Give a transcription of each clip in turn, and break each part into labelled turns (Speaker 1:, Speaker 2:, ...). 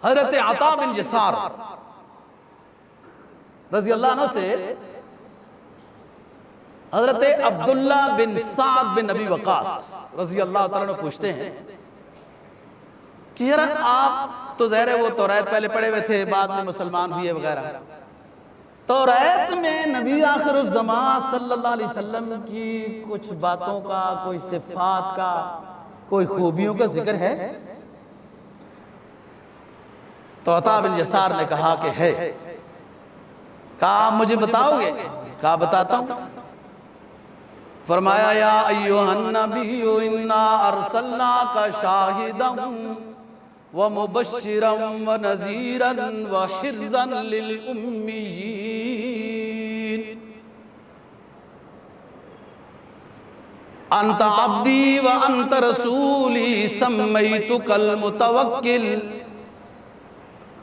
Speaker 1: حضرت عطا بن یسار رضی اللہ عنہ سے حضرت عبداللہ بن سعد بن ابی وقاص رضی اللہ تعالیٰ عنہ پوچھتے ہیں کہ یار آپ تو ظاہر ہے وہ توریت پہلے پڑھے ہوئے تھے، بعد میں مسلمان ہوئے وغیرہ، توریت میں نبی آخر الزمان صلی اللہ علیہ وسلم کی کچھ باتوں کا، کوئی صفات کا، کوئی خوبیوں کا ذکر ہے؟ تو عطا بن یسار نے کہا کہ ہے۔ کہا مجھے بتاؤ گے؟ کہا بتاتا ہوں۔ فرمایا یا ایوہ النبی انا ارسلناک شاہدا ومبشرا ونذیرا وحرزا للأمیین انت عبدی وانت رسولی سمیتک المتوکل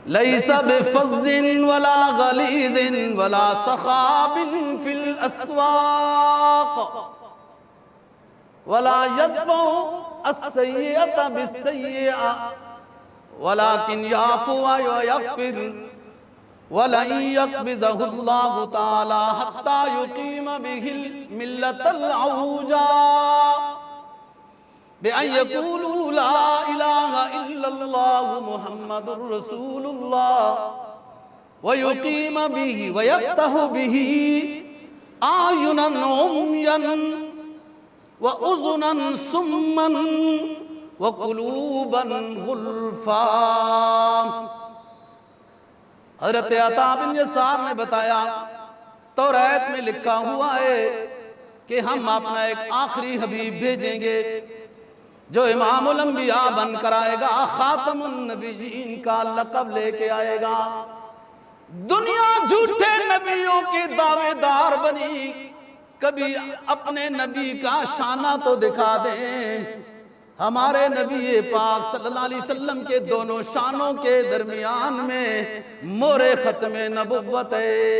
Speaker 1: لیس بفظ ولا غلیظ ولا سخاب فی الاسواق ولا يدفع السیئة بالسیئة ولكن يعفو ويغفر ولن يقبضه الله تعالى حتى يقيم به الملة العوجا بأن يقولوا لا إله إلا الله محمد رسول الله ويقيم به ويفتح به أعينا عميا وأذنا صما وقلوبا غلفا۔ حضرت عطا بن یسار نے بتایا توریت میں لکھا ہوا ہے کہ ہم اپنا ایک آخری حبیب بھیجیں گے جو امام الانبیاء بن کر آئے گا، خاتم النبیین کا لقب لے کے آئے گا۔ دنیا جھوٹے نبیوں کے دعوے دار بنی، کبھی اپنے نبی کا شانہ تو دکھا دیں۔ ہمارے نبی پاک صلی اللہ علیہ وسلم کے دونوں شانوں کے درمیان میں مہر ختم نبوت ہے۔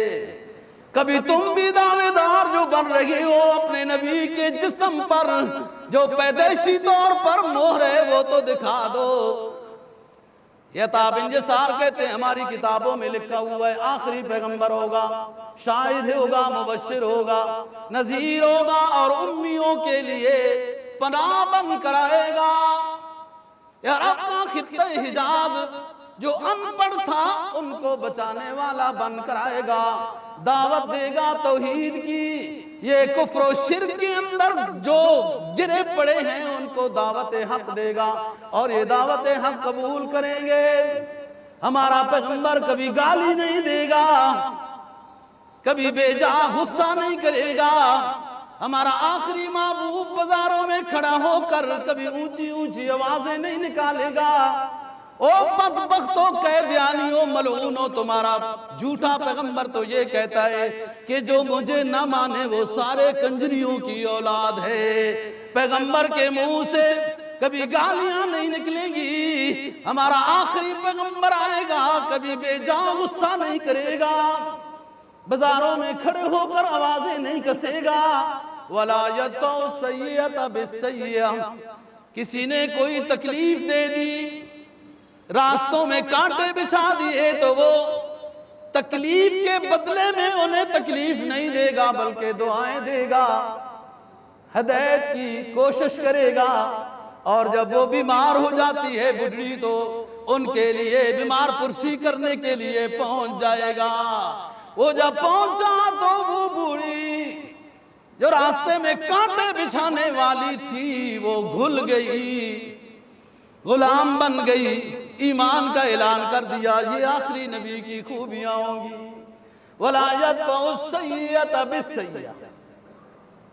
Speaker 1: کبھی تم بھی دعوے دار جو بن رہی ہو اپنے نبی کے جسم پر، جو پیدائشی طور پر مہر ہے وہ تو دکھا دو۔ عطا بن یسار کہتے ہیں ہماری کتابوں میں لکھا ہوا ہے آخری پیغمبر ہوگا، شاہد ہوگا، مبشر ہوگا، نذیر ہوگا، اور امیوں کے لیے پناہ بن کر آئے گا۔ یار اپنا خطہ حجاز جو ان پڑھ تھا ان کو بچانے والا بن کر آئے گا، دعوت دے گا توحید کی۔ یہ کفر و شرک کے اندر جو گرے پڑے ہیں ان کو دعوت حق دے گا، اور یہ دعوت حق قبول کریں گے۔ ہمارا پیغمبر کبھی گالی نہیں دے گا، کبھی بے جا غصہ نہیں کرے گا۔ ہمارا آخری محبوب بازاروں میں کھڑا ہو کر کبھی اونچی اونچی آوازیں نہیں نکالے گا۔ او بدبختو، قیدیانیو، ملعونو، تمہارا جھوٹا پیغمبر تو یہ کہتا ہے کہ جو مجھے نہ مانے وہ سارے کنجریوں کی اولاد ہے۔ پیغمبر کے منہ سے کبھی گالیاں نہیں نکلیں گی۔ ہمارا آخری پیغمبر آئے گا، کبھی بے جا غصہ نہیں کرے گا، بازاروں میں کھڑے ہو کر آوازیں نہیں کسے گا۔ وَلَا يَدْفَعُ السَّيِّئَةَ بِالسَّيِّئَةِ، کسی نے کوئی تکلیف دے دی، راستوں میں کانٹے بچھا دیے، تو وہ تکلیف کے بدلے میں انہیں تکلیف نہیں دے گا بلکہ دعائیں دے گا، ہدایت کی کوشش کرے گا۔ اور جب وہ بیمار ہو جاتی ہے بڈھی تو ان کے لیے بیمار پرسی کرنے کے لیے پہنچ جائے گا۔ وہ جب پہنچا تو وہ بوڑھی جو راستے میں کانٹے بچھانے والی تھی وہ گھل گئی، غلام بن گئی، ایمان کا اعلان کر دیا۔ یہ آخری نبی کی خوبیاں ہوں گی۔ وَلَا يَدْفَعُ السَّيِّئَةَ بِالسَّيِّئَةِ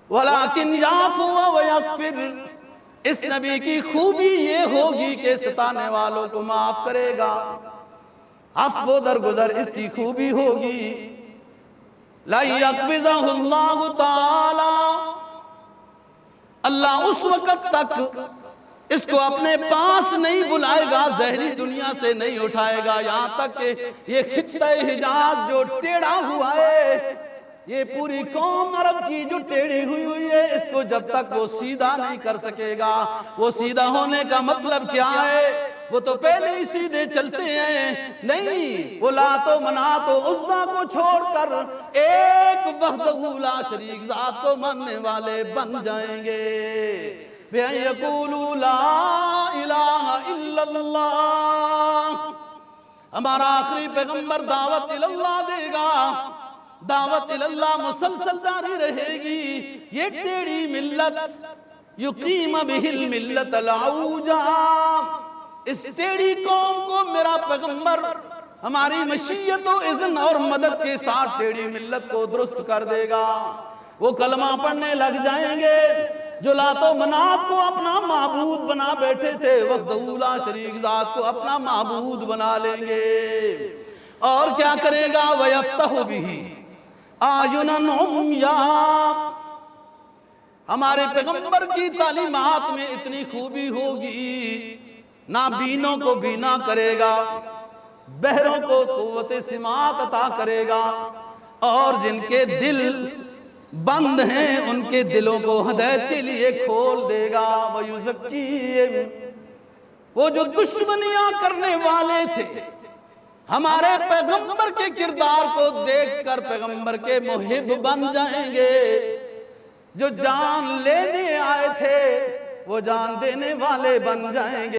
Speaker 1: وَلَكِنْ يَعْفُو وَيَغْفِرُ، اس نبی کی خوبی یہ ہوگی کہ ستانے والوں کو معاف کرے گا، عفو و درگزر اس کی خوبی ہوگی۔ لَن يَقْبِضَهُ اللَّهُ تَعَالَى، اللہ اس وقت تک اس کو اپنے پاس نہیں بلائے گا، ظاہری دنیا سے نہیں اٹھائے گا، یہاں تک کہ یہ خطہ حجاز جو ٹیڑھا ہوا ہے، یہ پوری قوم عرب کی جو ٹیڑھی ہوئی ہے، اس کو جب تک وہ سیدھا نہیں کر سکے گا۔ وہ سیدھا ہونے کا مطلب کیا ہے؟ وہ تو پہلے ہی سیدھے چلتے ہیں، نہیں، وہ لات و منات و عزا کو چھوڑ کر ایک وحدہ لا شریک ذات کو ماننے والے بن جائیں گے۔ بِأَن يَقُولُوا لَا إِلَٰهَ إِلَّا اللَّهُ۔ ہمارا آخری پیغمبر دعوت اللہ دے گا، دعوت اللہ مسلسل جاری رہے گی۔ یہ ٹیڑھی ملت یقیم بہ الملت العوجا، اس ٹیڑھی قوم کو میرا پیغمبر ہماری مشیت و اذن اور مدد کے ساتھ ٹیڑھی ملت کو درست کر دے گا۔ وہ کلمہ پڑھنے لگ جائیں گے جو لات و منات کو اپنا معبود بنا بیٹھے تھے، وحدہ لا شریک ذات کو اپنا معبود بنا لیں گے۔ اور کیا کرے گا؟ وَيَفْتَحُ بِهِ أَعْيُنًا عُمْيًا۔ ہمارے پیغمبر کی تعلیمات میں اتنی خوبی ہوگی، نابینوں کو بینا کرے گا، بہروں کو قوت سماعت عطا کرے گا، اور جن کے دل بند ہیں ان کے دلوں کو ہدایت کے لیے کھول دے گا۔ وَيُزَكِّيهِمْ، وہ جو دشمنیاں کرنے والے تھے ہمارے پیغمبر کے کردار کو دیکھ کر پیغمبر کے محب بن جائیں گے، جو جان لینے آئے تھے وہ جان دینے والے بن جائیں گے۔